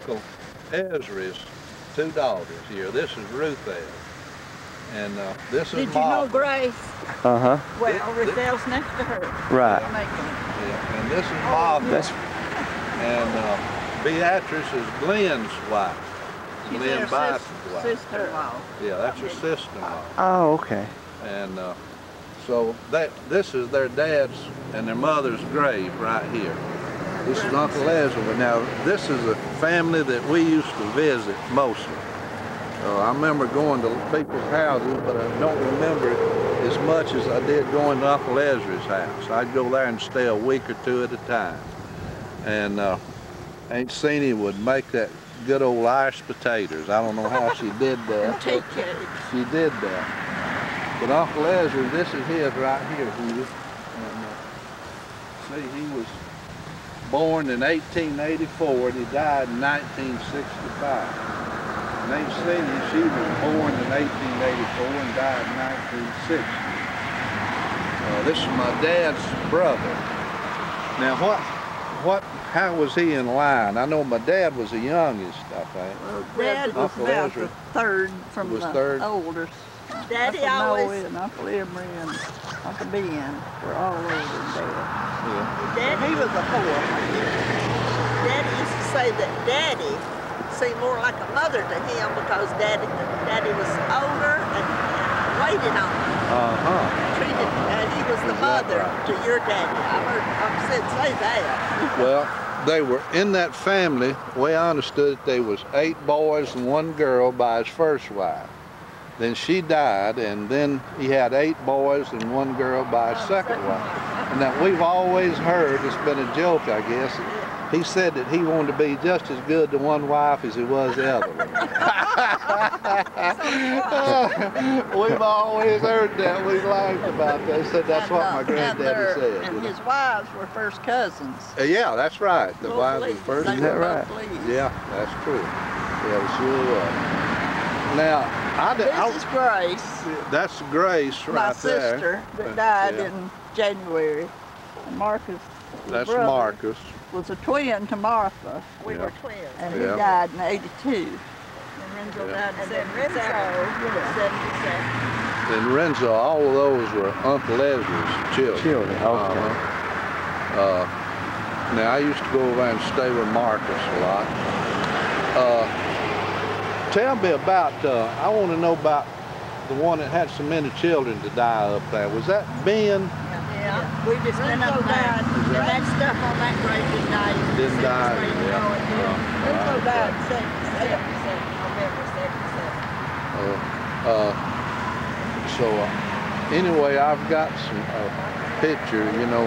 Uncle Ezra's two daughters here. This is Ruth L. And this is Did you know Grace? Uh-huh. Well, Ruthel's next to her. Right. Yeah, and this is Martha. That's And Beatrice is Glenn's wife. She's Glenn their Bice's wife. sister-in-law. Yeah, that's her sister-in-law. oh, okay. And so this is their dad's and their mother's grave right here. This is Uncle Ezra. Now, this is a family that we used to visit mostly. I remember going to people's houses, but I don't remember as much as I did going to Uncle Ezra's house. I'd go there and stay a week or two at a time. And Aunt Ceenie would make that good old Irish potatoes. I don't know how she did that. She did that. But Uncle Ezra, this is his right here. And, see, he was born in 1884 and he died in 1965. And Aunt Ceenie, she was born in 1884 and died in 1960. This is my dad's brother. Now how was he in line? I know my dad was the youngest, I think. Well, Dad was Uncle about Ezra the third from the oldest. Daddy Uncle always... Noe and Uncle Emery and Uncle Ben were all older than Dad. Yeah. Daddy, He was a fourth. Daddy used to say that Daddy seemed more like a mother to him because Daddy was older and waited on him. Treated, and he was the mother to your daddy. I heard Sid say that. Well, they were in that family, the way I understood it, there was 8 boys and 1 girl by his first wife. Then she died, and then he had 8 boys and 1 girl by his second wife. And that we've always heard, it's been a joke, I guess, he said that he wanted to be just as good to one wife as he was the other one. We've always heard that. We laughed about that. He said that's what my granddaddy said. And his wives were first cousins. Yeah, that's right. The wives were first. Is that right? Yeah, that's true. Yeah, sure was. Now, this is Grace. That's Grace right my there. sister that died in January. And Marcus. That's Marcus. Was a twin to Martha. We were twins. And he died in '82. And Renzo died in 77. And Renzo, all of those were Uncle Ezra's children. Okay. Now, I used to go over and stay with Marcus a lot. Tell me about, I want to know about the one that had so many children to die up there. Was that Ben? Yeah, we just went up there. And that stuff on that grave didn't die. Didn't die, Renzo died in 77, November 77. So anyway, I've got some picture. You know,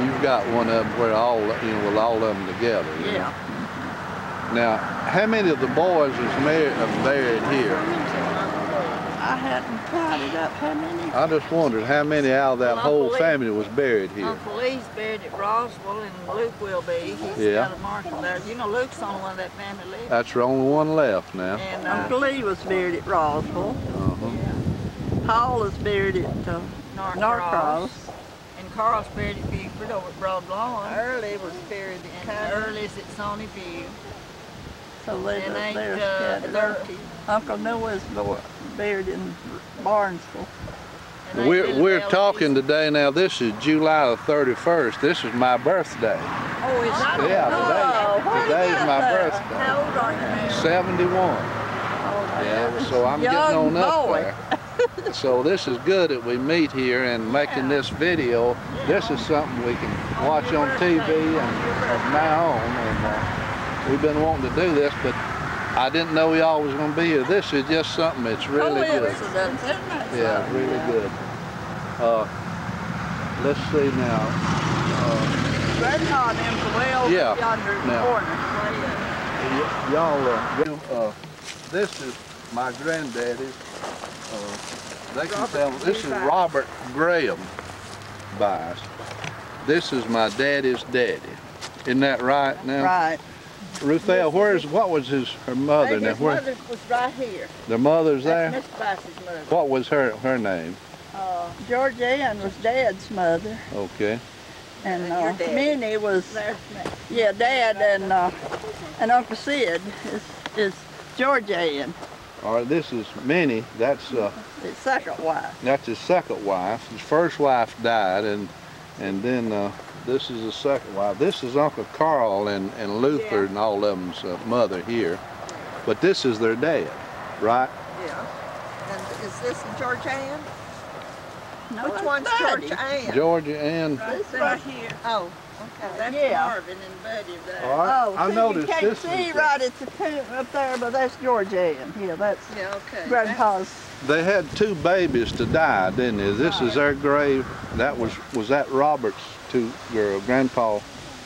you've got one of them where all, with all of them together. You know? Now, how many of the boys are buried here? I hadn't counted up how many. I just wondered how many out of that whole family was buried here. Uncle Lee's buried at Roswell, and Luke will be. He's got a marker there. You know, Luke's the only one of that family left. That's the only one left now. And Uncle Lee was buried at Roswell. Paul is buried at Norcross. And Carl's buried at Buford over at Broad Lawn. Early was buried at Early's at Sony View. So there's Uncle Noah's buried in Barnesville. We're talking today now. This is July the 31st. This is my birthday. Oh, is that? Yeah, today's my birthday. How old are you now? 71. Yeah, so I'm getting on up there. So this is good that we meet here and making this video. This is something we can watch on TV and from now on. And we've been wanting to do this, but I didn't know y'all was going to be here. This is just something that's really good. Yeah, really good. Let's see now. Grandma and them well yonder in the corner. Y'all, this is my granddaddy's. They can tell. This is Robert Graham Buice. This is my daddy's daddy. Isn't that right now? Right. Ruthell, what was her mother? His mother was right here. The mother's there? That's Miss Buice's mother. What was her name? George Ann was Dad's mother. Okay. And your dad. Minnie was, yeah, Dad and Uncle Sid is Georgia Ann. All right, this is Minnie. That's His second wife. that's his second wife. His first wife died, and then this is his second wife. This is Uncle Carl and Luther and all of them's mother here, but this is their dad, right? Yeah. And is this Georgia Ann? No, Which that's one's Buddy. Georgia Ann? Georgia Ann. This right here. Oh, okay. That's yeah. Marvin and Buddy there. All right. Oh, I see, noticed you can't this see is right at the tomb up there, but that's Georgia Ann. Yeah, that's Yeah, okay. Grandpa's. They had two babies to die, didn't they? This is their grave. That was that Robert's two girl, Grandpa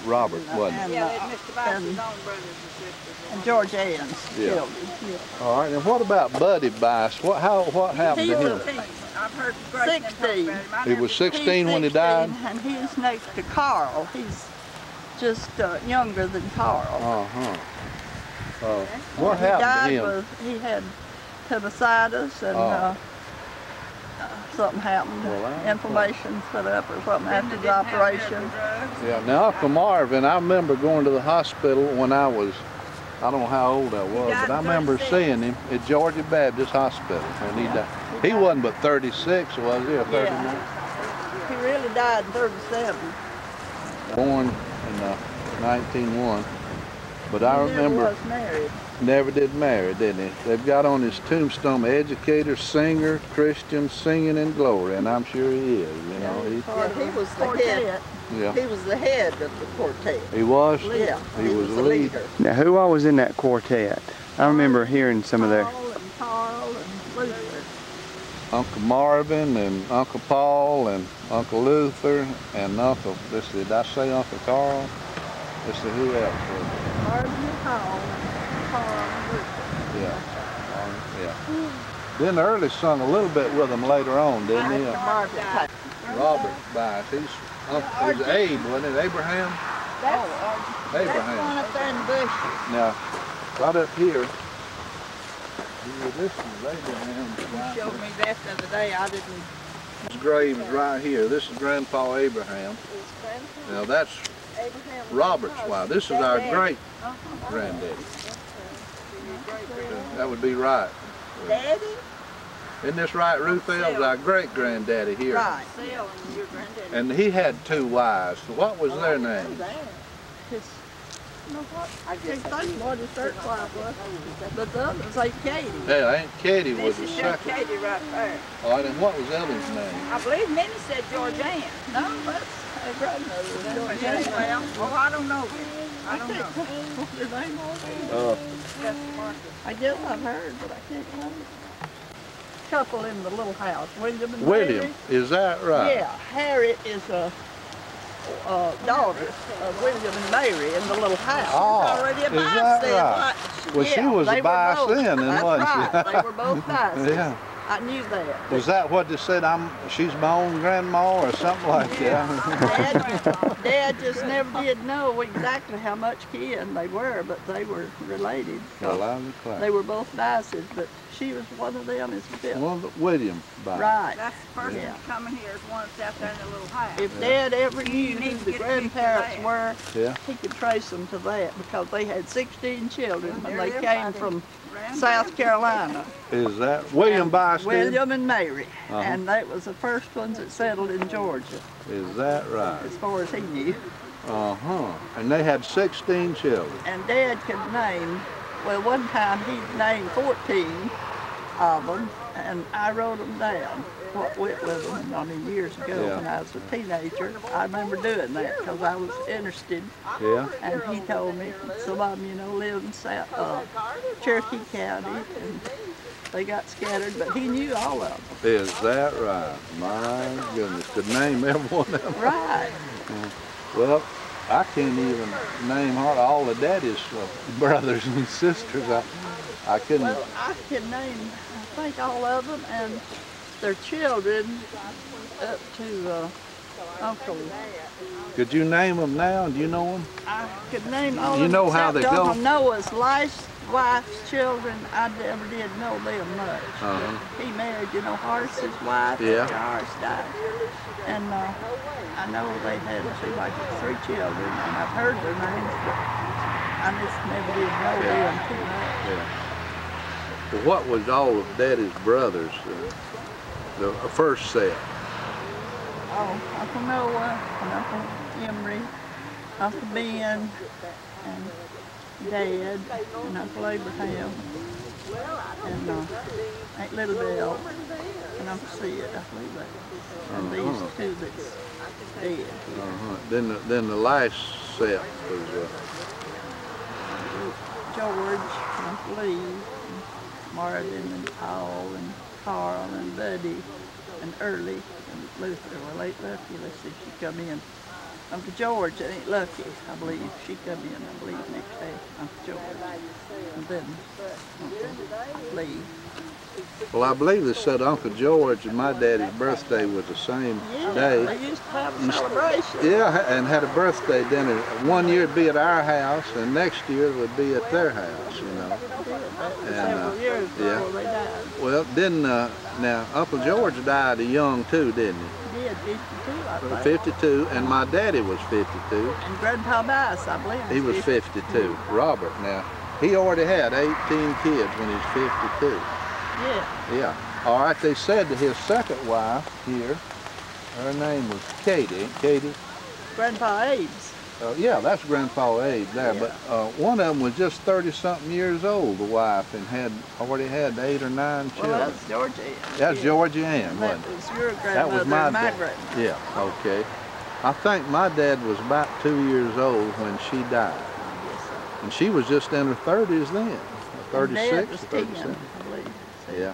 Robert, wasn't it? And, Yeah, they Mr. Bice's and- own brothers and sisters. And George Ann's Yeah. children. Yeah. All right. And what about Buddy Bice? What happened He to him? was- 16. I've heard great things 16. about him. I He never- was He's 16 when he died. 16, and he's next to Carl. He's just younger than Carl. What He happened to died him? with, he had appendicitis and something happened. Well, that's Inflammation set up or something Linda after the didn't have operation. drugs. Yeah. Now Uncle Marvin, I remember going to the hospital when I was, I don't know how old I was, died but I remember 36. seeing him at Georgia Baptist Hospital when he died. He wasn't but 36, was he? Or 39? He really died in 37. Born in 1901. But I He never remember was married. never did marry, didn't he? They've got on his tombstone, educator, singer, Christian, singing in glory, and I'm sure he is. You know, Yeah, he was the Quartet. head. yeah, He was the head of the quartet. he was. Yeah, He was the the lead. leader. Now, who all was in that quartet? I remember hearing some of their. Paul and Carl and Luther. Uncle Marvin and Uncle Paul and Uncle Luther and Uncle, did I say Uncle Carl? Let's see, who else was it? Marvin and Paul and Carl and Luther. Yeah. Then Early sung a little bit with them later on, didn't he? Marvin Paul. Robert Bice. He's Abe, wasn't it? Abraham? That's one Abraham. up there in the bush. Now, right up here, this is Abraham. He showed me that the other day. I didn't. His grave's right here. This is Grandpa Abraham. Now that's Robert's wife. This is our great granddaddy. That would be right. Daddy? Isn't this right, Ruth Ells? Our great granddaddy here. Right. Sale and your granddaddy. And he had two wives. What was their names? His, you know what? I can't think what his first wife was. But the other was like Katie. Yeah, Aunt Katie was the This is Aunt second. Katie right there. All right, and what was Ellen's name? I believe Minnie said George Ann. No, that's her grandmother. was George Yeah, Ann. well, I don't know. I don't know. What's her name was? That's Martha. I guess I've heard, but I can't remember. Couple in the little house, William and William, Mary. is that right? Yeah, Harriet is a daughter of William and Mary in the little house. Oh, Already a is bice that then, right? wasn't Well, she Yeah, was they a were bice both. then, That's wasn't she? right. They were both bices. Yeah. I knew that. Was that what they said? She's my own grandma or something like that? Dad just never did know exactly how much kin they were, but they were related. Well, I declare. They were both bices, but she was one of them as the fifth. Well, William Bice. Right. That's the first Yeah. one coming here is one that's out there in the little house. If Dad ever knew You need who to the get a picture of grandparents that. were, Yeah. he could trace them to that because they had 16 children when they They're came everybody. from Grandpa. South Carolina. Is that William Bice? did? William and Mary. Uh-huh. And that was the first ones that settled in Georgia, Is that right? as far as he knew. Uh-huh. And they had 16 children. And Dad could name, well, one time he named 14 of them, and I wrote them down, what went with them, I mean, years ago Yeah. when I was a teenager. I remember doing that because I was interested. Yeah. And he told me some of them, you know, lived in Cherokee County, and they got scattered, but he knew all of them. Is that right? My goodness. Could name every one of them. Right. Well, I can't even name all the daddy's brothers and sisters. I couldn't. Well, I can name, I think, all of them, and their children up to Uncle. Could you name them now? Do you know them? I could name all You of them know how except they go? Uncle Noah's last wife's children. I never did know them much. He married, you know, Horace's wife. Yeah. Horace died. And I know they had, seemed like 3 children, and I've heard their names, but I just never did know them too much. Yeah. Well, what was all of Daddy's brothers, the first set? Oh, Uncle Noah and Uncle Emery, Uncle Ben, and Dad, and Uncle Abraham, and Aunt Little Belle, and Uncle Sid, I believe that. And these two that's dead. Then the last set was George, and Uncle Lee, and Martin, and Paul, and Carl, and Buddy, and Early, and Luther. Well, Aunt Lucky, let's see, she come in. Uncle George and Aunt Lucky, I believe, she come in, I believe, next day, Uncle George. And then Uncle Lee. well, I believe they said Uncle George and my daddy's birthday was the same day. They used to have a celebration. Yeah, and had a birthday dinner. One year it'd be at our house, and next year it would be at their house, you know. Several years before they died. Well, didn't, now, Uncle George died young too, didn't he? He did, 52, I think. 52, and my daddy was 52. And Grandpa Bice, I believe, He was 52. Robert, now, he already had 18 kids when he was 52. Yeah. Yeah. All right, they said that his second wife here, her name was Katie. Katie? Grandpa Abe's. Yeah, that's Grandpa Abe there, Yeah. but one of them was just 30-something years old, the wife, and already had 8 or 9 children. Well, that's Georgia Ann. That's Georgia Ann, That wasn't it? was your grandmother, That was my and my dad. grandmother. Yeah, okay. I think my dad was about 2 years old when she died. And she was just in her 30s then, 36 Dad or was 10, 37. I believe. Yeah.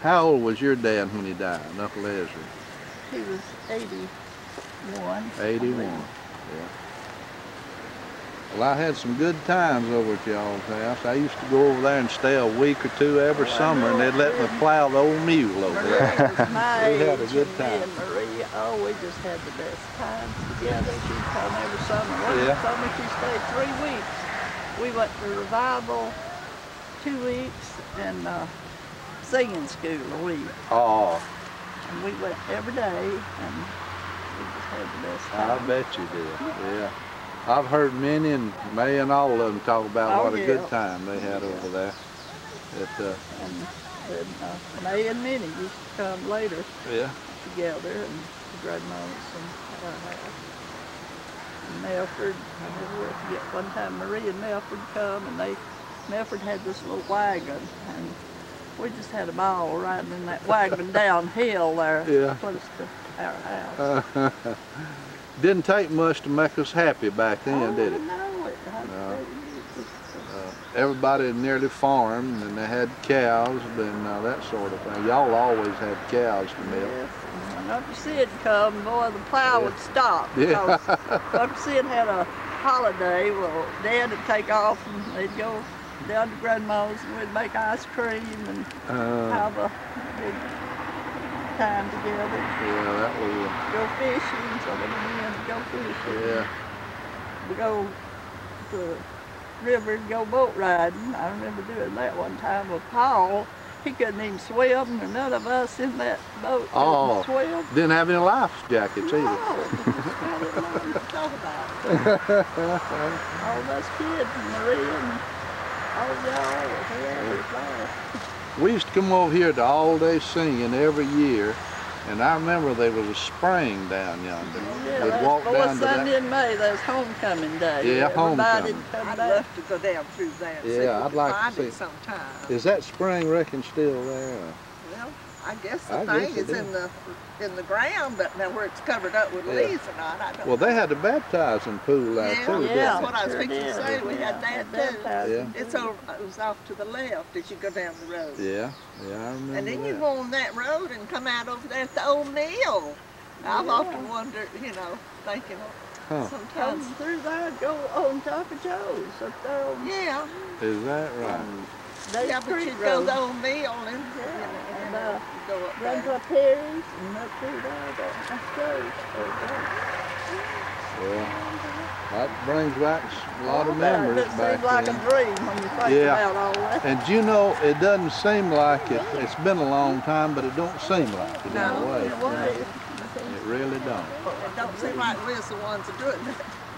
How old was your dad when he died, Uncle Ezra? He was 81. 81. Yeah. Well, I had some good times over at y'all's house. I used to go over there and stay a week or two every summer, and they'd let me plow the old mule over there. Marie was my We had a age, good and time. me and Marie, oh, we just had the best times together. She'd come every summer. One Yeah. summer she stayed 3 weeks. We went to revival 2 weeks and singing school a week. Oh, And we went every day, and we just had the best I time. bet you did. Yeah. I've heard many and May and all of them talk about what a yeah. good time they had over there. And then May and Minnie used to come later Yeah. together, and the grandmas and at our house. And Melford, I never forget, one time Marie and Melford come, and Melford had this little wagon, and we just had a ball riding in that wagon downhill there, Yeah. close to our house. Didn't take much to make us happy back then, did it? No, No. Everybody nearly farmed, and they had cows and that sort of thing. Y'all always had cows to milk. Yes, and when Uncle Sid come, boy, the plow would stop. Yeah. Because Uncle Sid had a holiday. Well, Dad would take off, and they'd go down to Grandma's, and we'd make ice cream and have a big time together. Yeah, that was. Go fishing, so we went to go fishing. Yeah. We go to the river and go boat riding. I remember doing that one time with Paul. He couldn't even swim, and none of us in that boat Oh. could swim. Didn't have any life jackets either. No, we just got it on to talk about it. All of us kids, and Maria, and all of y'all, whoever was there. We used to come over here to all-day singing every year, and I remember there was a spring down yonder. Yeah, We'd that walk fourth down to Sunday that. in May, that's homecoming day. Yeah, Everybody homecoming. come I'd back. love to go down through that. and see if Yeah, we I'd could like to find see it it. sometime. Is that spring reckon still there? Well, I guess I the guess thing it is is. in the ground, but now where it's covered up with Yeah. leaves or not, I don't Well, they know. had the baptizing pool there Yeah, too, yeah. didn't that's what I was Sure fixing to did. say. We had that too. baptizing. It's over. It was off to the left as you go down the road. they? Yeah, I remember And then you that. go on that road and come out over there at the old mill. I've Yeah. often wondered, thinking Huh. Come sometimes, through there, go on top of Joe's up there on yeah, Is that right? Yeah, but you go to Old Mill and go up runs there. up Perry's and up through there. That's good. Well, that brings back a lot of memories It back seems like then. a dream when you think Yeah. about all that. And you know, it doesn't seem like it. It's been a long time, but it don't seem like it in a way. It really don't. It don't seem like we're the ones that do it.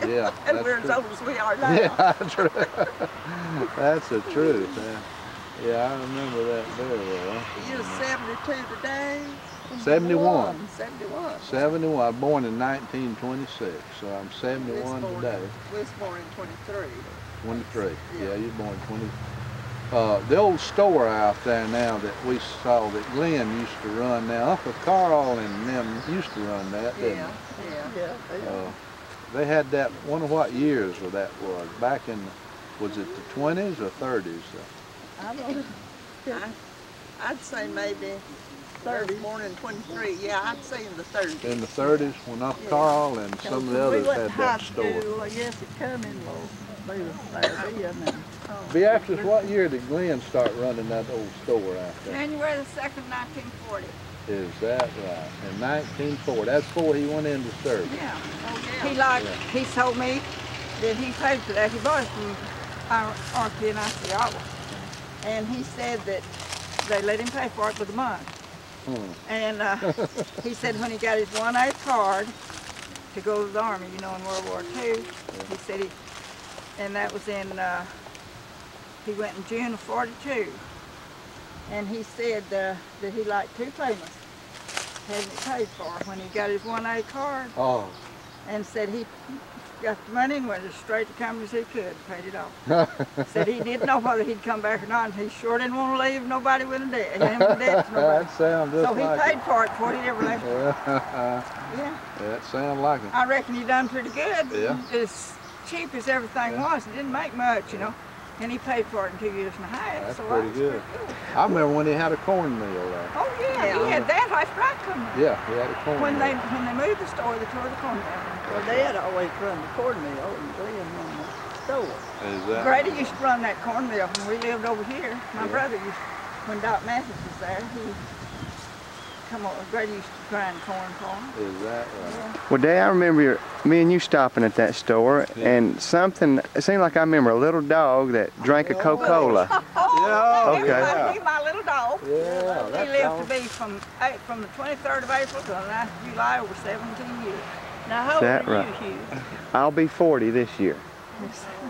Yeah, And that's we're as true. old as we are now. Yeah, that's true. That's the truth. Yeah, I remember that very well. You're 72 today? 71. 71. 71. I was born in 1926, so I'm 71 today. We was born in 23. 23. Yeah, you were born 20. The old store out there now that we saw that Glenn used to run now, Uncle Carl and them used to run that, didn't Yeah. they? They had that, wonder what years that was, back in, was it the 20s or 30s? I don't know. I'd say maybe 30. Born in 23. Yeah, I'd say in the 30s. In the 30s when Uncle Carl and some of the others had that store. I guess it come in they was there then. Beatrice, what year did Glenn start running that old store out there? January the 2nd, 1940. Is that right? In 1940, that's before he went into service. Yeah. Oh, He told me that he paid for that. He bought it from RP and Osceola. And he said that they let him pay for it with a month. And he said when he got his 1A card to go to the Army, you know, in World War II, he said and that was in, he went in June of 42. And he said that he liked 2 payments, hadn't paid for when he got his 1A card. Oh. And said he got the money and went as straight to come as he could and paid it off. Said he didn't know whether he'd come back or not, and he sure didn't want to leave nobody with a debt. That sounds just so he like paid for it before he ever left. Yeah. That sounds like it. I reckon he done pretty good. Yeah. As cheap as everything was, it didn't make much, you know. And he paid for it in 2 years and a half. That's so pretty good. I remember when he had a cornmeal there. Oh yeah, he had that right couldn't he? Yeah, he had a cornmeal. When they moved the store, they tore the cornmeal. Well, Dad always run the cornmeal and Glenn run the store. Is that Grady used to run that cornmeal when we lived over here. My brother used, when Doc Matthews was there, Grady used to grind corn for him. Is that right? Well, Dad, I remember me and you stopping at that store, and something, it seemed like I remember a little dog that drank a Coca-Cola. Oh, okay. Everybody knew my little dog. Yeah, He that's lived to be from the 23rd of April to the 9th of July, over 17 years. Now, how old That are right. you, Hugh? I'll be 40 this year.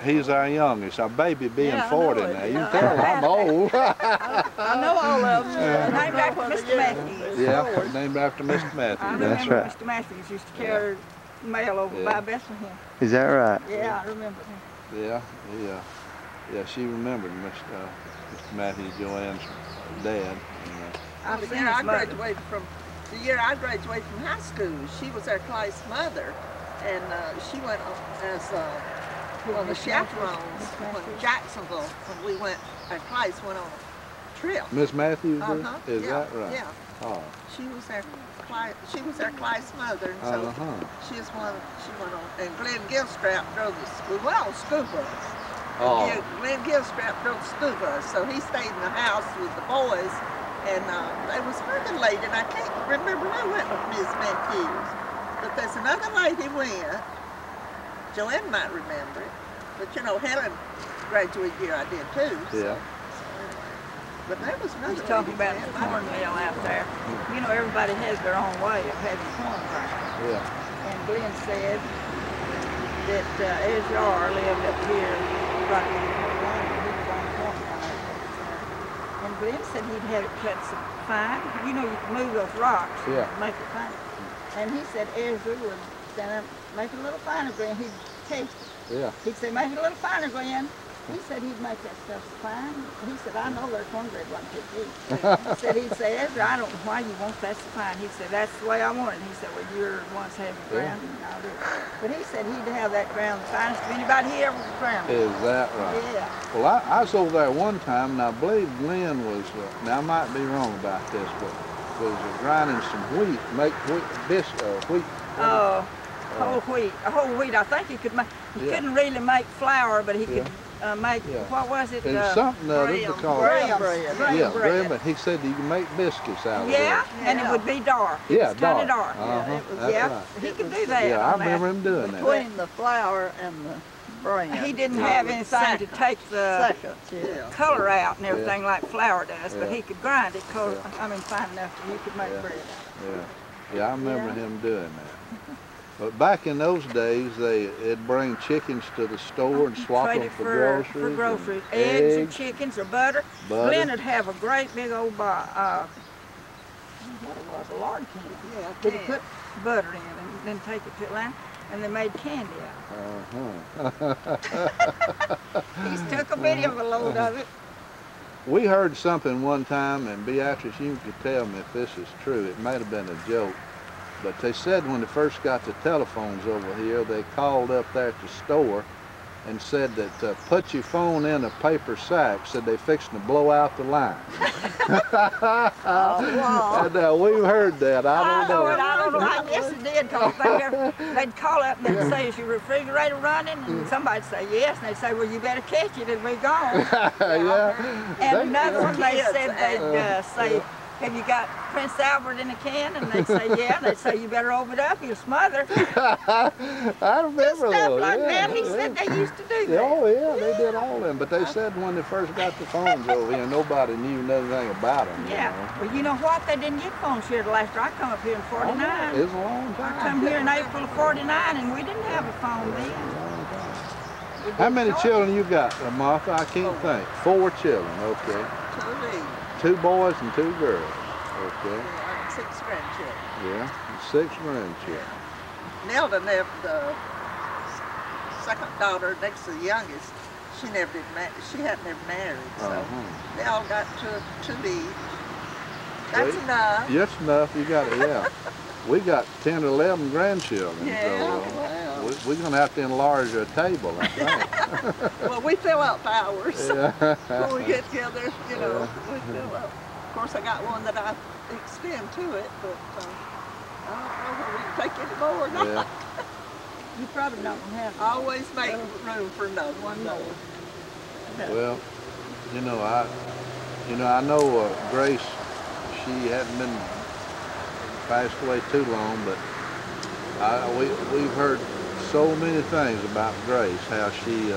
He's our youngest, our baby being Yeah, I 40 know it. now. You can tell I'm old. I know all of them. Named after Mr. Matthews. Yeah, named after Mr. Matthews. I That's remember right. Mr. Matthews used to carry mail over by Bethlehem. Is that right? Yeah, I remember him. Yeah, she remembered Mr. Matthews, Joanne's dad. I've The seen year I his mother. graduated from high school, she was our class mother, and she went as one of the chaperones when Jacksonville, when we went, our class went on a trip. Miss Matthews, is yeah, that right? Yeah. Oh. She was our class mother, and so she went on. And Glenn Gilstrap drove the school bus. Oh. Glenn Gilstrap drove the school bus, so he stayed in the house with the boys. And they was working late, and I can't remember who went with Miss Matthews. But there's another lady went. Joanne might remember it. But you know, Helen graduated year I did too. Yeah. But there was another He's talking lady about the went. cornmeal out there. You know, everybody has their own way of having corn ground. Yeah. And Glenn said that Ezra lived up here right when he was running. He was on corn ground. And Glenn said he'd have it cut some fine. You know, you can move those rocks and make it fine. And he said Ezra would stand up, make it a little finer, Glenn. He'd taste it. Yeah. He'd say, make it a little finer, Glenn. He said he'd make that stuff fine. He said, I know their cornbread wasn't too good. He'd say, Ezra, I don't know why you want that so fine. He said, that's the way I want it. He said, well, you're the ones having ground, and I'll do it. But he said he'd have that ground the finest of anybody he ever ground. Is that right? Yeah. Well, I was over there one time, and I believe Glenn was, now I might be wrong about this, but was grinding some wheat, make wheat. Whole wheat. I think he could make, he couldn't really make flour, but he could make, Yeah. what was it? It's something other graham because Graham bread. bread. yeah, bread. graham, he said you can make biscuits out of Yeah, it. and it Yeah. would be dark. It Yeah, was kind of dark. Uh-huh. it was- That's Yeah, right. he It could was- do that. Yeah, I on that. remember him doing that. Between the flour and the bran. He didn't Yeah. have anything to take the Seconds, yeah. color out and everything like flour does, but Yeah. he could grind it, fine enough that he could make Yeah. bread. Yeah, I remember him doing that. But back in those days, they'd bring chickens to the store and swap Trade them it for for groceries. groceries. and Eggs or chickens or butter. Butter. Glenn would have a great big old what it was, a lard can. Yeah, But he put butter in and then take it to Atlanta, and they made candy out. He took a bit of a load of it. We heard something one time, and Beatrice, you could tell me if this is true. It might have been a joke. But they said when they first got the telephones over here, they called up there at the store and said that put your phone in a paper sack, said they fixing to blow out the line. wow. And we've heard that. I don't know. I don't know. I guess it did, because they'd call up and they'd say, is your refrigerator running? And somebody'd say yes, and they'd say, well, you better catch it and we're gone. Yeah. And another one, they Kids, said they'd say, have you got Prince Albert in a can? And they'd say, yeah. And they'd say, you better open it up, you'll smother. I remember Stuff those. like Yeah, that. He yeah. said they used to do that. Oh yeah, they did all them. But they said when they first got the phones over here, nobody knew nothing about them. Yeah. Well, you know what? They didn't get phones here till after I come up here in You know? 49. It was a long I time. come here in April of 49, and we didn't have a phone then. We How did many short- children you got, Martha? I can't think. 4 children. Okay. 2 boys and 2 girls. Okay. Yeah, 6 grandchildren. Yeah. 6 grandchildren. Nelda never, the second daughter, next to the youngest, she never did she hadn't never married, so Uh-huh. they all got 2 each. That's Wait. enough. That's enough. You got it. Yeah. We got 10 or 11 grandchildren. Yeah, So, well. we're going to have to enlarge our table, I think. Well, we fill up ours. Yeah. When we get together, you know, we fill up. Of course, I got one that I extend to it, but I don't know whether we can take any more or not. Yeah. You probably don't have I always make room for another one more. Well, I know Grace. She hadn't been passed away too long, but we've heard so many things about Grace. How she,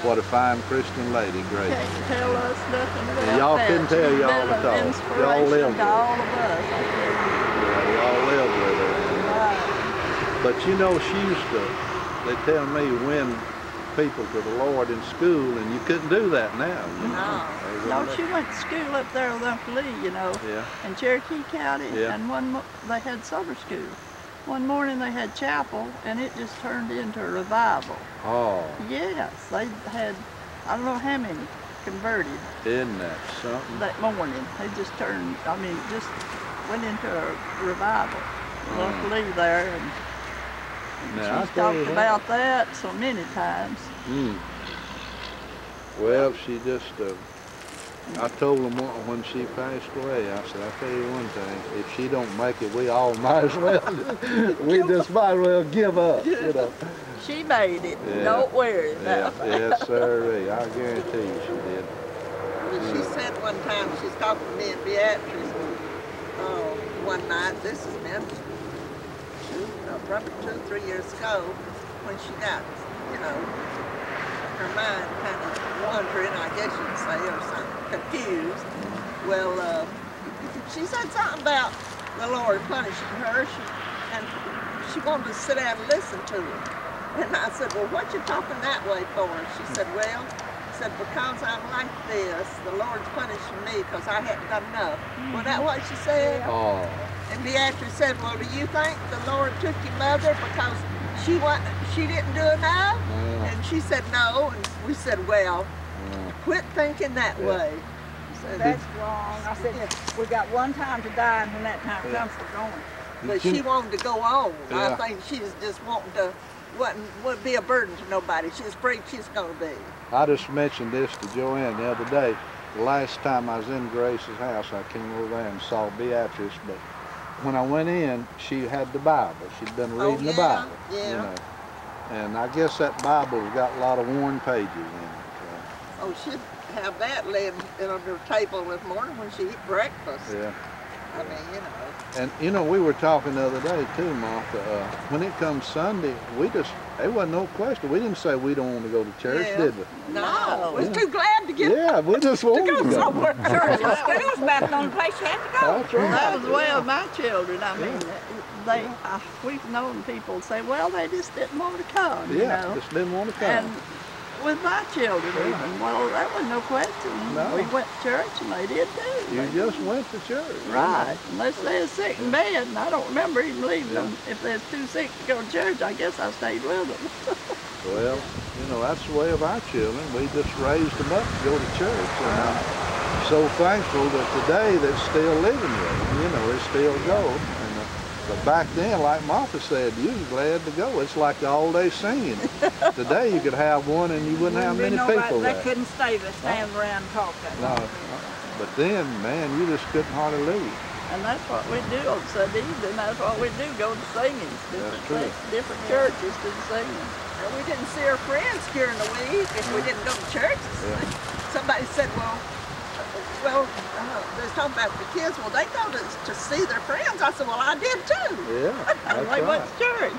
what a fine Christian lady Grace. Can't tell us nothing about And y'all that. couldn't tell She's y'all been at all. an Y'all inspiration lived to with all of us. Yeah, y'all lived with her. But she used to. They tell me win people to the Lord in school, and you couldn't do that now. No. No, she went to school up there with Uncle Lee, Yeah. in Cherokee County, Yeah. and they had summer school. One morning they had chapel, and it just turned into a revival. Oh, Yes, they had, I don't know how many converted isn't that something? that morning. They just just went into a revival. With Uncle Lee there, and Now, she's I tell you talked what. about that so many times. Well, she just, I told them when she passed away, I said, I'll tell you one thing, if she don't make it, we all might as well, we just might as well give up, She made it. Yeah. Don't worry Yeah, about it. yes, sir, I guarantee you she did. But she said one time, she's talking to me and Beatrice one night, this has been probably 2 or 3 years ago, when she got, her mind kind of wandering, I guess you'd say, or something, confused. Well, she said something about the Lord punishing her, and she wanted to sit down and listen to it. And I said, well, what you talking that way for? And she said, well, because I'm like this, the Lord's punishing me because I hadn't done enough. Was that what she said? Oh, And Beatrice said, well, do you think the Lord took your mother because she didn't do enough? And she said, no. And we said, well, quit thinking that way. So That's wrong. I said, we got one time to die, and when that time comes, we're going. but she wanted to go on. Yeah. I think she's just wanting to, wouldn't be a burden to nobody. She's afraid she's going to be. I just mentioned this to Joanne the other day. The last time I was in Grace's house, I came over there and saw Beatrice, but when I went in, she had the Bible. She'd been reading the Bible. Yeah. And I guess that Bible's got a lot of worn pages in it. Oh, she'd have that laying on her table in the morning when she eat breakfast. Yeah. I mean, you know. And you know, we were talking the other day too, Martha. When it comes Sunday, there wasn't no question. We didn't say we don't want to go to church, Yeah. did we? No, we was too glad to get Yeah, we just wanted to go. somewhere. Church and school's about the only place you had to go. That's right. That was the way of my children. I mean, we've known people say, well, they just didn't want to come, you Yeah, know. just didn't want to come. And with my children even, well, that was no question. No. We went to church and they did too. You just went to church. Right, unless they were sick in bed, and I don't remember even leaving them. If they was too sick to go to church, I guess I stayed with them. Well, you know, that's the way of our children. We just raised them up to go to church. And I'm so thankful that today they're still living with them. You know, they still go. But back then, like Martha said, you was glad to go. It's like all day singing. Today you could have one and you wouldn't have many people They there. couldn't stay there, stand around and talk that No. long. But then, man, you just couldn't hardly leave. And that's what we do on Sunday evening. That's what we do, go to singing. That's true. Different churches to the singing. And we didn't see our friends during the week if we didn't go to church. Yeah. Somebody said, they was talking about the kids. Well, they go to see their friends. I said, well, I did too. Yeah, And they went to church.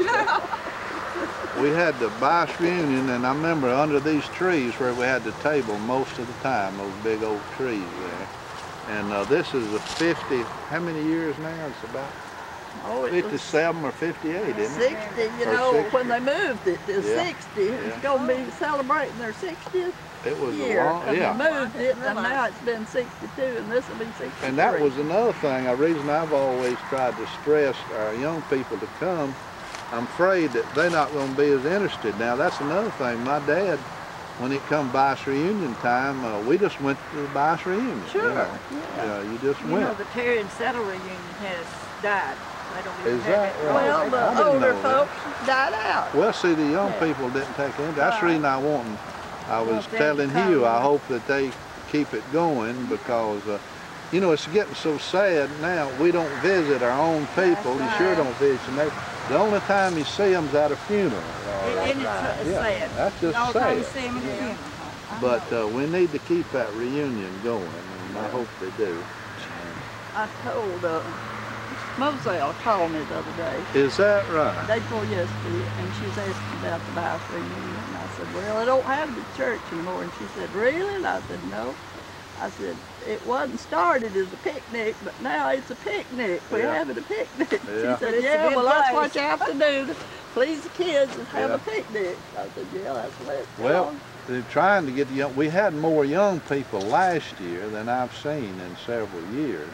We had the Bice reunion, and I remember under these trees where we had the table most of the time, those big old trees there. And this is a 50, how many years now? It's about Oh, it was 57 or 58, isn't it? 60, you Or know, 60. when they moved it to Yeah. 60. It's going to be celebrating their 60th It was year. a long, And yeah. they moved it, and now it's been 62, and this will be 63. And that was another thing, a reason I've always tried to stress our young people to come. I'm afraid that they're not going to be as interested. Now, that's another thing. My dad, when it come Bice reunion time, we just went to the Bice reunion. Sure, You know. yeah. You just You know, went. the Terry and Settle reunion has died. They don't even Is have that it. right? Well, I the didn't older know that. folks died out. Well, see, the young Yeah. people didn't take into it. That's the reason I was Want them to telling come. you, I hope that they keep it going because, you know, it's getting so sad now. We don't visit our own people. That's You sure right. don't visit them. The only time you see them's at a funeral. And it's Yeah, sad. that's just All the time you sad. see them in the funeral. But we need to keep that reunion going, and I hope they do. I told Moselle called me the other day. Is that right? Day before yesterday, and she was asking about the Bice reunion. And I said, well, I don't have the church anymore. And she said, really? And I said, no. I said, it wasn't started as a picnic, but now it's a picnic. We're Yeah. having a picnic. Yeah. She said, It's a yeah, good well, that's place. what you have to do to please the kids is have Yeah. a picnic. I said, yeah, that's what it's Well, called. they're trying to get the young. We had more young people last year than I've seen in several years,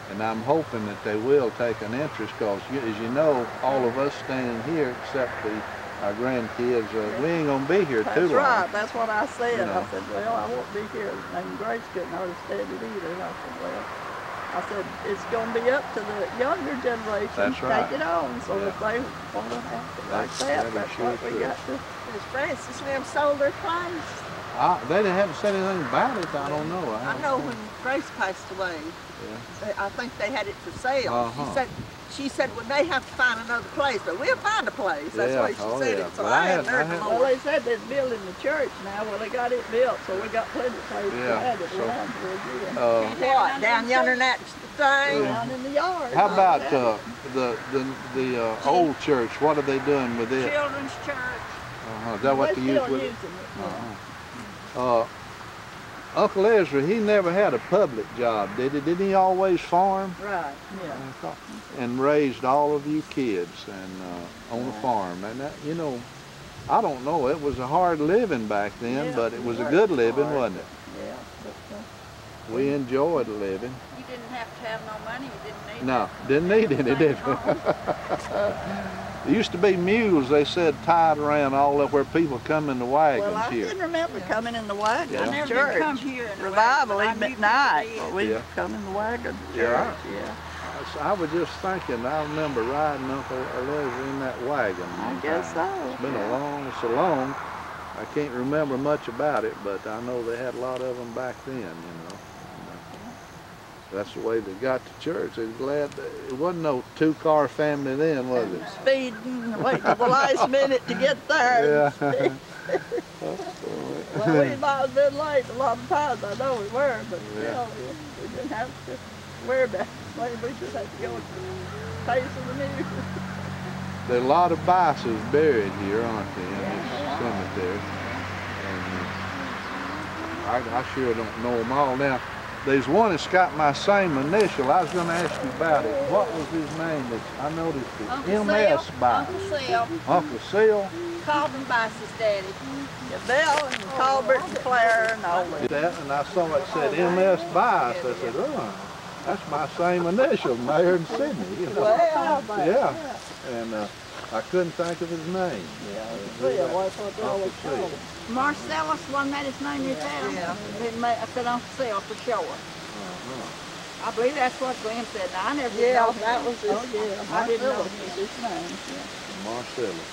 and I'm hoping that they will take an interest because, as you know, all of us standing here except our grandkids, we ain't gonna be here too That's long. right. That's what I said. You know. I said, well, I won't be here. And Grace couldn't understand it either. I said, well, it's going to be up to the younger generation That's to right. take it on. So Yeah. if they want to have it like That's- that, that that's is sure what we true. got to. Miss Francis and them sold their place. They haven't said anything about it. I don't know. I know when Grace passed away, I think they had it for sale. Uh-huh. She said, well, they have to find another place, but we'll find a place. That's Yeah. what she Oh, said yeah. it. So But I I hadn't had- heard I had- no Well, more. they said they're building the church now. Well, they got it built, so we got plenty of place Yeah, to have it so- around for again. What, down yonder in that thing? Down in the yard. How about Have it. the old church? What are they doing with it? Children's church. Is that what They're they use still with it? using it. Uncle Ezra, he never had a public job, did he? Didn't he always farm? Right, yeah. And raised all of you kids and on the farm. And that, you know, I don't know, it was a hard living back then, Yeah, but it was a very good living, hard. wasn't it? Yeah. But, We enjoyed living. You didn't have to have no money. You didn't need No, didn't need any, did we? There used to be mules, they said, tied around all up where people come in the wagons well, I here. didn't remember coming in the wagon Yeah. to I never church. did come here in the Revival wagon, even but I at knew night. people But did. we Yeah. come in the wagon to Yeah. church, yeah. I was just thinking, I remember riding Uncle Eliezer in that wagon. I one guess time. so. It's been so long, I can't remember much about it, but I know they had a lot of them back then, you know. That's the way they got to church. They was glad it wasn't no two-car family then, was it? Speeding, waiting till the last minute to get there. Yeah. Well, we might have been late a lot of times, I know we were, but still, we didn't have to worry about it. We just had to go at the pace of the news. There are a lot of Buices buried here, aren't there, in this cemetery? And I sure don't know them all. Now, there's one that's got my same initial. I was going to ask you about it. What was his name? I noticed it. M.S. Buice. Uncle Sil. Uncle Sil? Calvin Buice's daddy. Yeah, Bill and Colbert and Claire and all that. And I saw it said M.S. Buice. I said, oh, that's my same initial, Maron Sydney. You know? Well, yeah. And I couldn't think of his name. yeah, Bill, that's what they always called him. Marcellus wasn't that his name is down? Yeah. I said Uncle Sil for sure. I believe that's what Glenn said. Now, I never did Yeah, know that him. was his, I didn't know Marcellus was his name. Yeah. Marcellus.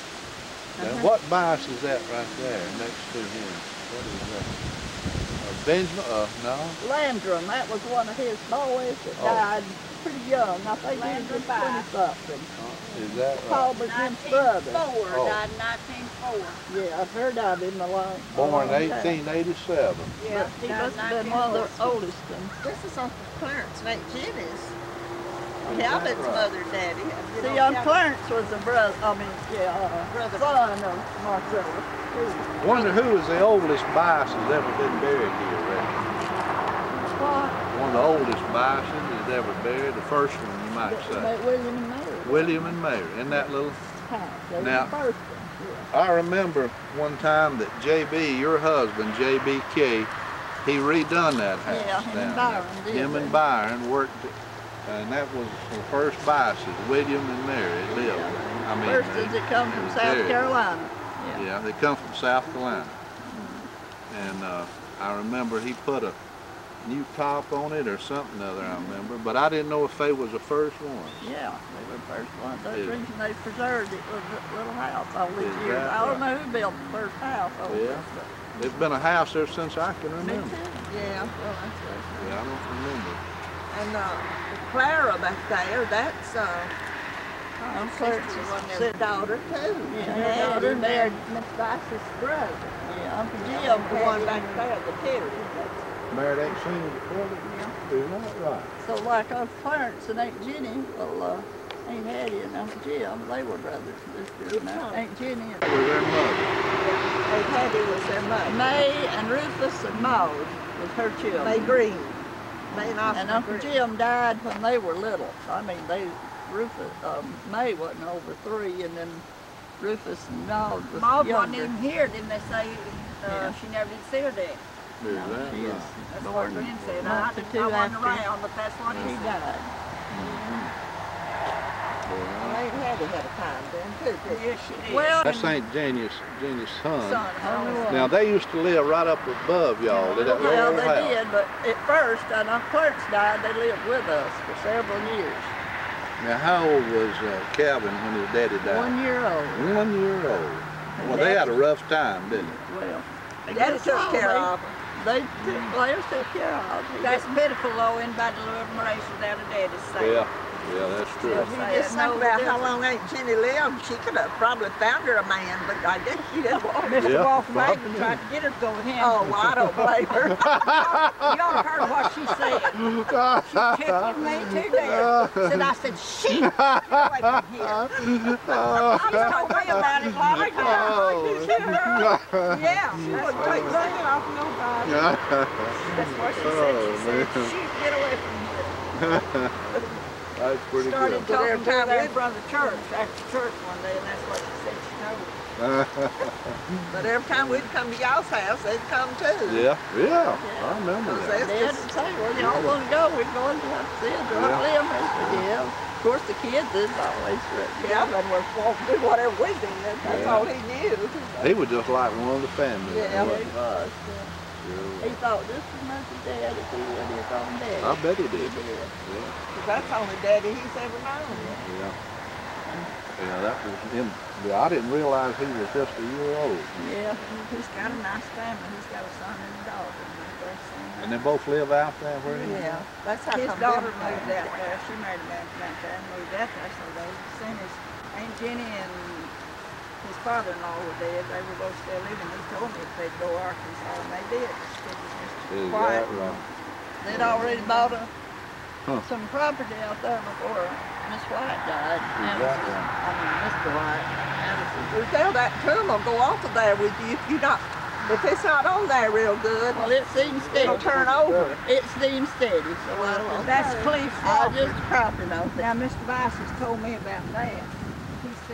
Now, what Buice is that right there next to him? What is that? Benjamin? No? Landrum, that was one of his boys that died pretty young. I think he was just 20-something. Is that right? Colbert and his brother. 1904, died in 1904. Yeah, her died in the long. Born long 1887. Yeah, He must have been one of the oldest ones. This is Uncle Clarence and Aunt Jenny's. Calvin's mother and daddy. See, Clarence was the brother, son of Marcellus. Wonder who is the oldest Buice that's ever been buried here, Rick? What? One of the oldest Buices that's ever buried, the first one you might say. William and Mary. William and Mary, in that little... House. They were Now- the first one. I remember one time that J.B., your husband, J.B. Kay, he redone that house. Yeah, him and down Byron there. did Him that. and Byron worked, and that was the first Buices, William and Mary lived. I mean, First as it come from South buried. Carolina. Yeah, they come from South Carolina. And I remember he put a new top on it or something other, I remember. But I didn't know if they was the first ones. Yeah, they were the first ones. That's Yeah. the reason they preserved it was that little house all these Is years. that I don't right? know who built the first house over Yeah. this, but There's been a house there since I can me remember. too. Yeah. Well, that's Yeah, I don't remember. And Clara back there, that's Clarence's their daughter too. Yeah, And her daughter they married married Miss Vice's brother. Yeah, Uncle Jim, Jim the one back there, the Terry. Married ain't seen it before? Is that right? So like Uncle Clarence and Aunt Jenny, well, Aunt Hattie and Uncle Jim, they were brothers and sisters. Now, Aunt Jenny and That was their mother. Aunt Hattie was their mother. May and Rufus and Maud was her children. May Green. May and Austin And Uncle Green. Jim died when they were little. I mean, Rufus, May wasn't over 3, and then Rufus and Maud was Maud wasn't younger. even here, didn't they say? Yeah. She never did see her dad. Is that She is right? That's what born Glenn said. a I month or wasn't two after around, but that's what he he said. died. Well, Aunt Hattie had a time then too. Yes, she did. Well, That's St. Jenny's son. Son, Oh, Now they used to live right up above y'all. Did that well, little they house? did, but at first, and Uncle Clarence died, they lived with us for several years. Now how old was Calvin when his daddy died? 1 year old. 1 year old. Well, they had a rough time, didn't they? Well, Daddy took care of her. they took care of him. That's pitiful, though, anybody to live and raise without a daddy's sake. Yeah, that's true. He Just think about how long Aunt Jenny lived. She could have probably found her a man, but I guess she didn't want him. Mr. Yeah, Walker probably. Mason tried to get her to go with him. Oh, well, I don't blame her. You all heard what she said. She took me to there. Said, I said, shit, get away from here. She told me about it like that. Yeah, she wouldn't take nothing off nobody. That's what she said. She said, shoot, get away from here. That's pretty Started good. talking to their brother church after church one day, and that's what she said she told me. But every time we'd come to y'all's house, they'd come too. Yeah, I remember Those that. Dad would say, well, y'all want to go, we're going to have to see it. Yeah. Of course, the kids is always Calvin was wanting to do whatever we did. That's Yeah. all he knew. He was just like one of the family. Yeah, he wasn't was. he? He thought just as much as Dad as he would his own dad. I bet he did. He did. Yeah, 'Cause that's the only daddy he's ever known. yeah. Yeah, that was him. Yeah, I didn't realize he was just a year old. Yeah. He's got a nice family. He's got a son and a daughter. And they both live out there where he Yeah, that's how His come daughter them moved came. out there. She married a man from out there and moved out there. So they sent his Aunt Jenny and his father-in-law were dead. They were both still living. He told me if they'd go to Arkansas, and they did. It was Is Mr. White. that right? They'd already bought some property out there before Miss White died. Exactly. I mean, Mr. White. We tell that term will go off of there with you if it's not on there real good. Well, it seems steady. It'll turn over. It seems steady. So that's Cliff. I just copy of. Now, Mr. Buice has told me about that.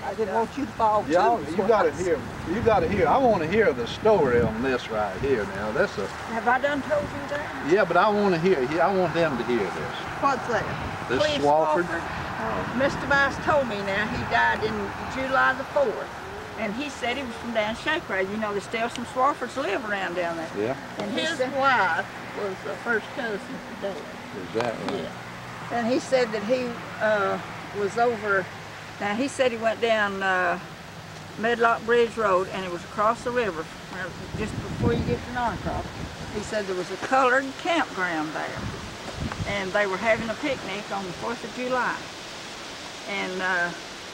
I didn't want you to fall too. You got to hear. You got to hear. I want to hear the story on this right here. Now, that's a. Have I done told you that? Yeah, but I want to hear. I want them to hear this. What's that? This Cliff Swafford. Mr. Buice told me now he died in July the 4th. And he said he was from down Shaker. You know, there's still some Swaffords live around down there. Yeah. And his wife was the first cousin to Dad. Is that right? Yeah. And he said that he was over. Now he said he went down Medlock Bridge Road and it was across the river, just before you get to Norcross. He said there was a colored campground there, and they were having a picnic on the 4th of July. And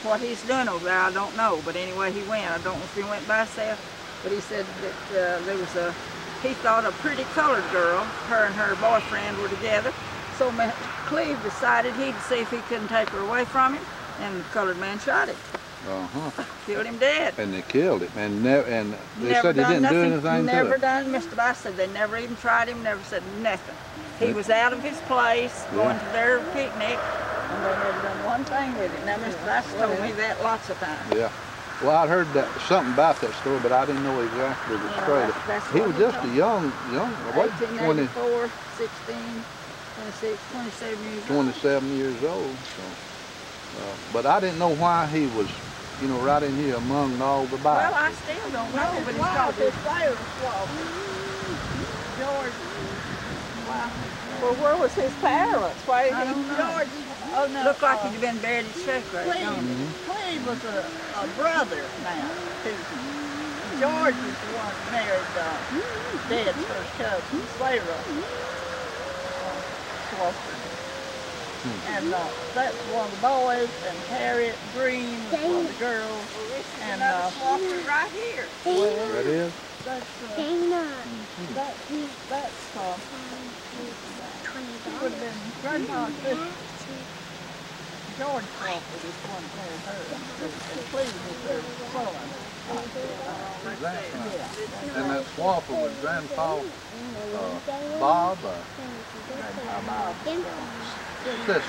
what he's doing over there, I don't know, but anyway, he went. I don't know if he went by himself, but he said that there was he thought a pretty colored girl, her and her boyfriend were together, so Cleve decided he'd see if he couldn't take her away from him, and the colored man shot him. Killed him dead. And they killed him, and they said he didn't do anything to it. Never done. Mr. Buice said they never even tried him, never said nothing. He was out of his place, going to their picnic, and they never done one thing with him. Now, Mr. Buice told me that lots of times. Yeah. Well, I'd heard something about that story, but I didn't know exactly the story. He was just a young, what, 1884, 16, 26, 27 years old. 27 years old. So, but I didn't know why he was, right in here among all the Bibles. Well, I still don't know, but he's called his Sarah George. Wow. Well, where was his parents? Why I don't know. George. Oh, no. Looked like he'd been buried in Shaker. Cleve was a brother now, too. George was the one that married Dad's first cousin, Sarah Swafford. And that's one of the boys, and Harriet Green was one of the girls. And Swafford right here. That is? That's would have been Grandma's sister. George Swafford is the one that married her. And Cleve was their son. Is that right? And that Swafford was Grandpa Bob? Grandpa Bob. Sister.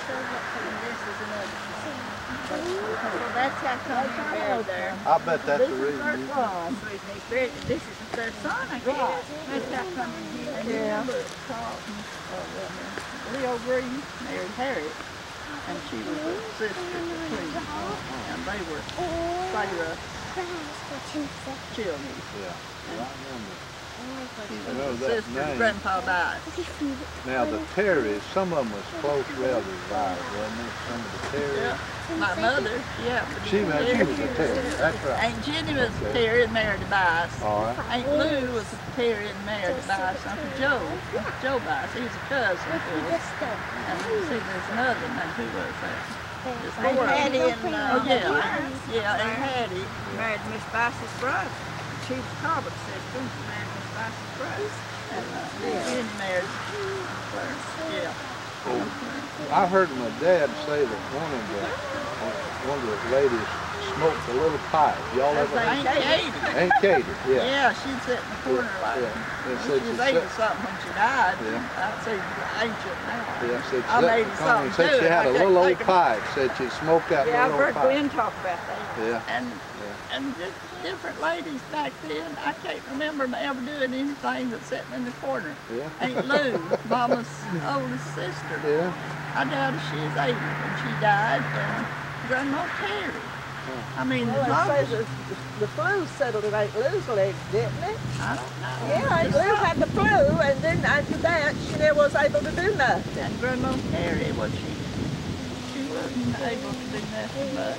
So that's how come he's buried there. I bet that's the reason. He's buried. This is their son, I guess. That's how come he's buried. Leo Green married Harriet, and she was a sister to Cleve. And they were Sarah children. Yeah, I remember. She was a sister to Grandpa died. Now the Terrys, some of them was close relatives of ours, wasn't it? Some of the Terrys. Yeah. My mother, yeah. She was a Terry, that's right. Aunt Jenny was a Terry and married to Buice. All right. Aunt Lou was a Terry and married to Buice. Uncle Joe Buice, he was a cousin to us. And see, there's another name. Who was that? Aunt Hattie and, Aunt Hattie married Miss Buice's brother. She was Carver's sister, and she married Miss Buice's brother. And Jenny married Clarence, I heard my dad say that one of the ladies smoked a little pipe. Y'all ever? Aunt Katie. Aunt Katie, yeah. Yeah, she'd sit in the corner like she was 80-something when she died. Yeah. I'd say ancient now. Yeah, said I'm 80-something said too. she had a little old pipe. Said she smoked that yeah, little old pipe. Yeah, I've heard Glenn talk about that. Yeah. And just different ladies back then. I can't remember them ever doing anything but sitting in the corner. Yeah. Aunt Lou, Mama's oldest sister. Yeah. I doubt if she was 80 when she died. And Grandma Terry. I mean, the flu settled in Aunt Lou's legs, didn't it? I don't know. Yeah, Aunt Lou had the flu, and then after that, she never was able to do nothing. And Grandma Terry, she wasn't able to do nothing much.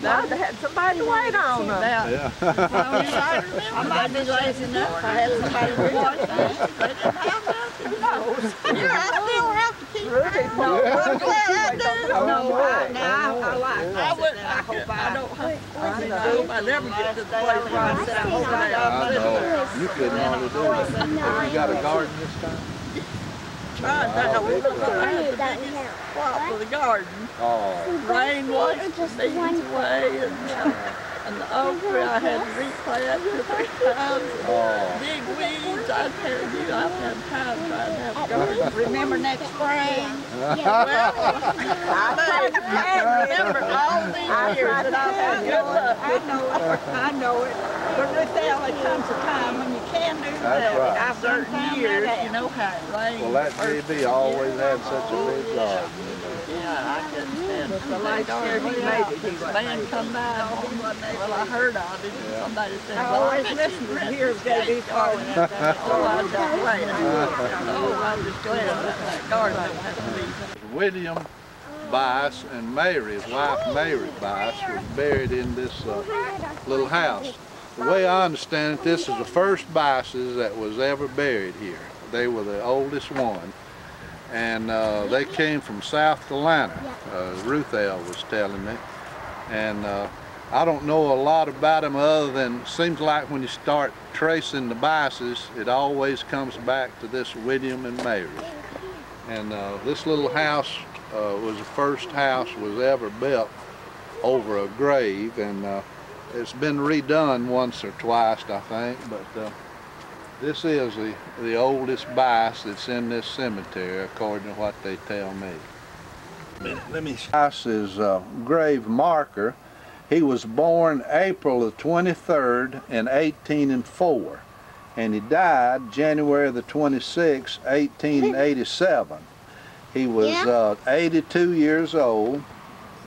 No, they had somebody to wait on them. Yeah. I might be lazy enough. I had somebody to watch them. They didn't have nothing. No. Yeah, I still have to keep track. No, I'm glad I do. No, I like it. I don't have to. nobody ever get to the place where I sat over there. I know. You couldn't hardly do that. Have you got a garden this time? Tried that. We looked around the biggest plot for the garden. Oh. Rain washed the beans away, and the okra I had to replant 2 or 3 times. Big weeds, I tell you, I've had time trying to have a garden. Remember next spring? I remember all these years that I've had good luck. I know it. But Ruth, there comes a time when you can do that. That's right. After certain years, you know how it rains. Well, that JB always had such a big garden. Yeah, I couldn't stand it. The last year he made it, his man come by. Well, I heard of it. Somebody said, I well, always listen to hear JB calling it. oh, I'm just glad. Oh, I'm just glad that garden don't have to be. William Buice and Mary, his wife Mary Buice, was buried in this little house. The way I understand it, this is the first Buices that was ever buried here. They were the oldest one. And they came from South Carolina, Ruth L. was telling me. And I don't know a lot about them other than, seems like when you start tracing the Buices, it always comes back to this William and Mary. And this little house was the first house was ever built over a grave, and it's been redone once or twice, I think, but this is the oldest Buice that's in this cemetery, according to what they tell me. Buice's grave marker, he was born April the 23rd in 1804, and he died January the 26th, 1887. He was 82 years old.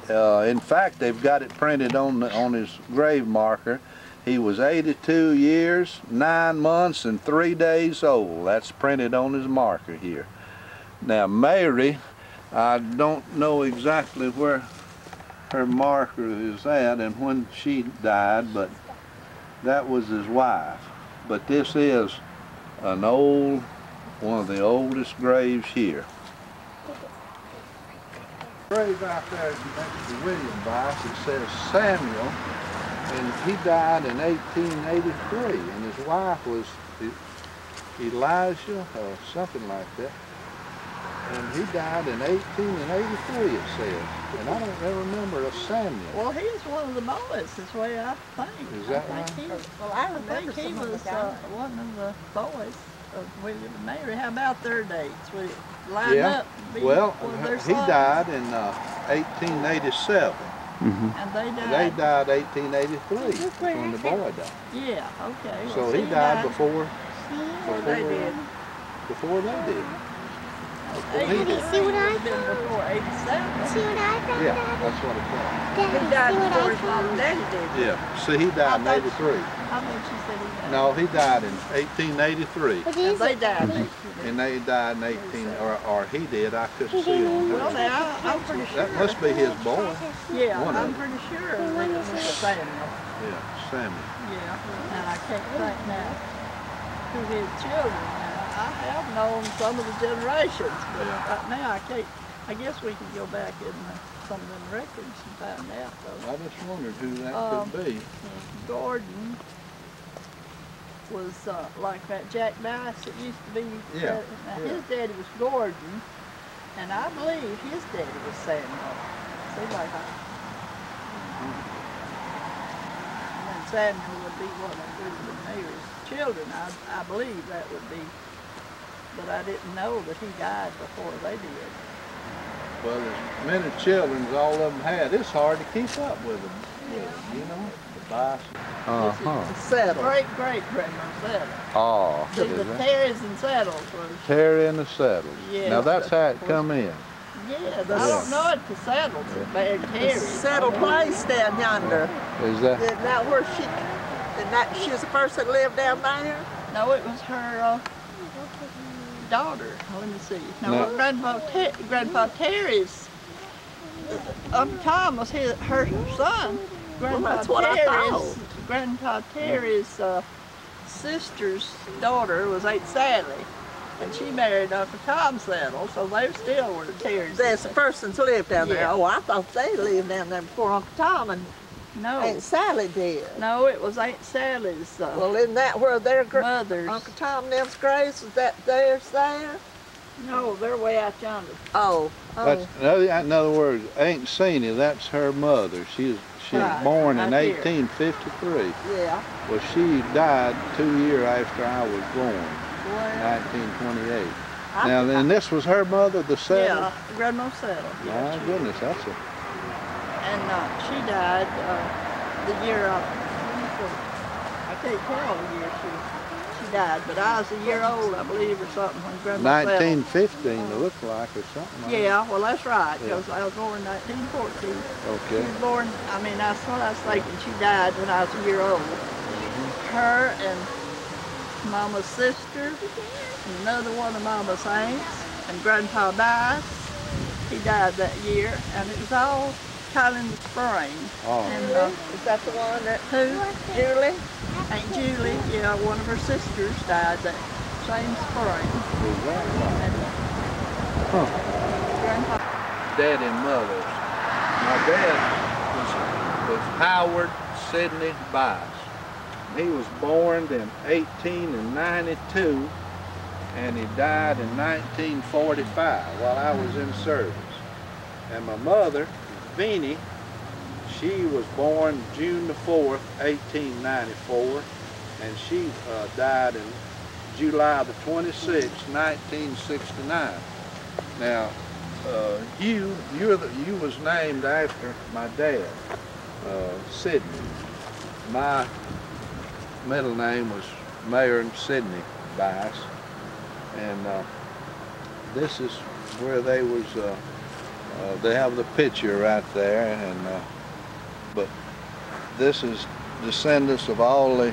In fact, they've got it printed on his grave marker. He was 82 years, 9 months, and 3 days old. That's printed on his marker here. Now, Mary, I don't know exactly where her marker is at and when she died, but that was his wife. But this is one of the oldest graves here. Grave out there next to William Buice, it says Samuel, and he died in 1883, and his wife was Elijah or something like that, and he died in 1883, it says, and I don't ever remember a Samuel. Well, he was one of the boys, that's the way I think. Is that right? I think he was one of the boys of William and Mary. How about their dates? We line up. Well, he died in 1887. And they died 1883 when the boy died. Yeah, okay. So he died before they did. Before they did. See what I did before 87. See what I found? Yeah, that's what it was. He died before his mom and daddy did. Yeah, see, he died in 83. I thought she said he died. No, he died in 1883. And they died in 1883. And they died in 18, or he did, I couldn't see on Well, there. now, I'm pretty sure. That must be his boy. Yeah, One of I'm them. pretty sure that it was Samuel. Yeah, Samuel. Yeah, and I can't think now who his children now. I have known some of the generations, but right now I can't. I guess we can go back in some of them records and find out though. I just wondered who that could be. Gordon was like that Jack Buice that used to be. Yeah. Now his daddy was Gordon, and I believe his daddy was Samuel. See, like and then Samuel would be one of William and Mary's children. I believe that would be, but I didn't know that he died before they did. Well, as many children as all of them had, it's hard to keep up with them, you know, the Buice. Settle. Great-great-grandma Settle. Oh, The Terrys and Settles was. Terry and the Settles. Yeah. Now that's how it come in. Yeah, I don't know if the Settles that married Terry. Settle place down yonder. Is that? Isn't that where she was the first that lived down there? No, it was her daughter. Let me see. No, Grandpa Terry's. Uncle Tom was her son. That's what I thought. Grandpa Terry's sister's daughter was Aunt Sally, and she married Uncle Tom Settle, so they still were Terry's. That's the persons lived down there. Yeah. Oh, I thought they lived down there before Uncle Tom and No. Aunt Sally did. No, it was Aunt Sally's Well, isn't that where their mother's. Uncle Tom and them's graves? Is that theirs there? No, they're way out yonder. Oh. That's, in other words, Aunt Senia, that's her mother. She was Right, born in right here. 1853. Yeah. Well, she died 2 years after I was born, Well, 1928. Now, and this was her mother, the settler? yeah, Grandma Settle. My goodness, that's a... And she died the year I can't tell the year she died, but I was a year old, I believe, or something when Grandma Settle. 1915, it looked like, or something like that. Yeah, well, that's right, Yeah. because I was born in 1914. Okay. She was born, I mean, that's what I was thinking. She died when I was a year old. Her and Mama's sister, and another one of Mama's aunts, and Grandpa Buice. He died that year, and it was all kind of in the spring. Oh. And Is that the one that who? Julie? Aunt Julie, yeah, one of her sisters died that same spring. Was that right? And Grandpa. Dad and mother's. My dad was Howard Sidney Buice. He was born in 1892 and he died in 1945 while I was in service. And my mother, Beanie, she was born June the 4th, 1894, and she died in July the 26th, 1969. Now, you was named after my dad, Sidney. My middle name was Maron Sidney Buice, and this is where they was. They have the picture right there, and but this is descendants of all a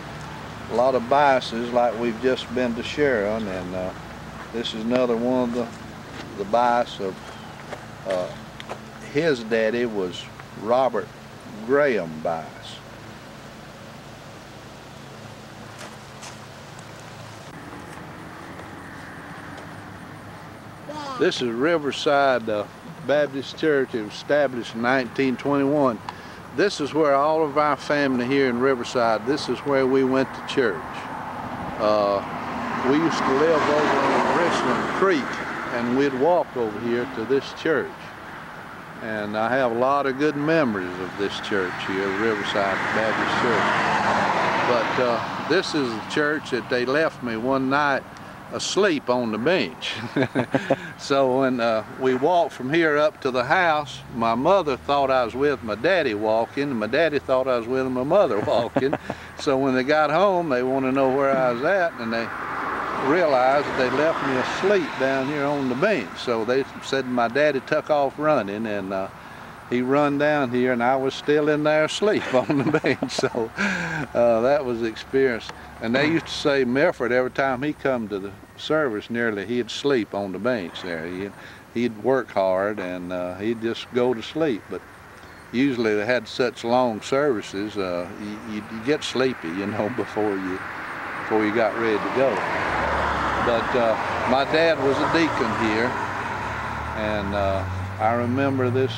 lot of Buices, like we've just been to Sharon, and this is another one of the Buice of his daddy was Robert Graham Buice. This is Riverside Baptist Church. It was established in 1921. This is where all of our family here in Riverside, this is where we went to church. We used to live over on Richland Creek, and we'd walk over here to this church. And I have a lot of good memories of this church here, Riverside Baptist Church. But this is the church that they left me one night asleep on the bench. So when we walked from here up to the house, my mother thought I was with my daddy walking, and my daddy thought I was with my mother walking. So when they got home, they wanted to know where I was at, and they realized that they left me asleep down here on the bench. So they said my daddy took off running, and he run down here, and I was still in there asleep on the bench. So that was the experience. And they used to say Milford, every time he come to the service, nearly he'd sleep on the bench there. He'd work hard, and he'd just go to sleep. But usually they had such long services, you get sleepy, you know, before you got ready to go. But my dad was a deacon here, and I remember this